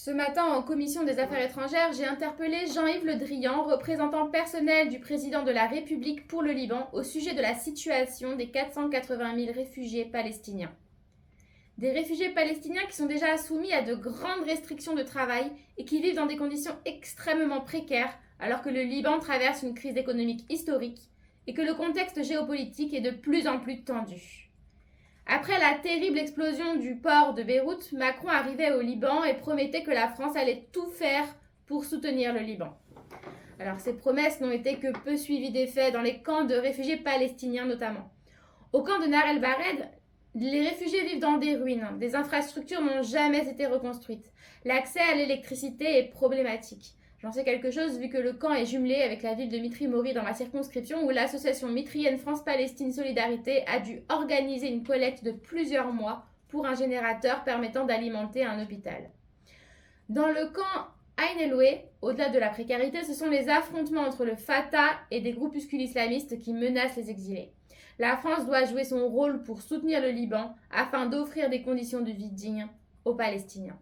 Ce matin, en commission des affaires étrangères, j'ai interpellé Jean-Yves Le Drian, représentant personnel du président de la République pour le Liban, au sujet de la situation des 480 000 réfugiés palestiniens. Des réfugiés palestiniens qui sont déjà soumis à de grandes restrictions de travail et qui vivent dans des conditions extrêmement précaires alors que le Liban traverse une crise économique historique et que le contexte géopolitique est de plus en plus tendu. Après la terrible explosion du port de Beyrouth, Macron arrivait au Liban et promettait que la France allait tout faire pour soutenir le Liban. Alors ces promesses n'ont été que peu suivies d'effets dans les camps de réfugiés palestiniens notamment. Au camp de Nar el-Bared, les réfugiés vivent dans des ruines. Des infrastructures n'ont jamais été reconstruites. L'accès à l'électricité est problématique. J'en sais quelque chose vu que le camp est jumelé avec la ville de Mitry-Mory dans ma circonscription où l'association mitrienne France-Palestine Solidarité a dû organiser une collecte de plusieurs mois pour un générateur permettant d'alimenter un hôpital. Dans le camp Ain Eloué, au-delà de la précarité, ce sont les affrontements entre le Fatah et des groupuscules islamistes qui menacent les exilés. La France doit jouer son rôle pour soutenir le Liban afin d'offrir des conditions de vie dignes aux Palestiniens.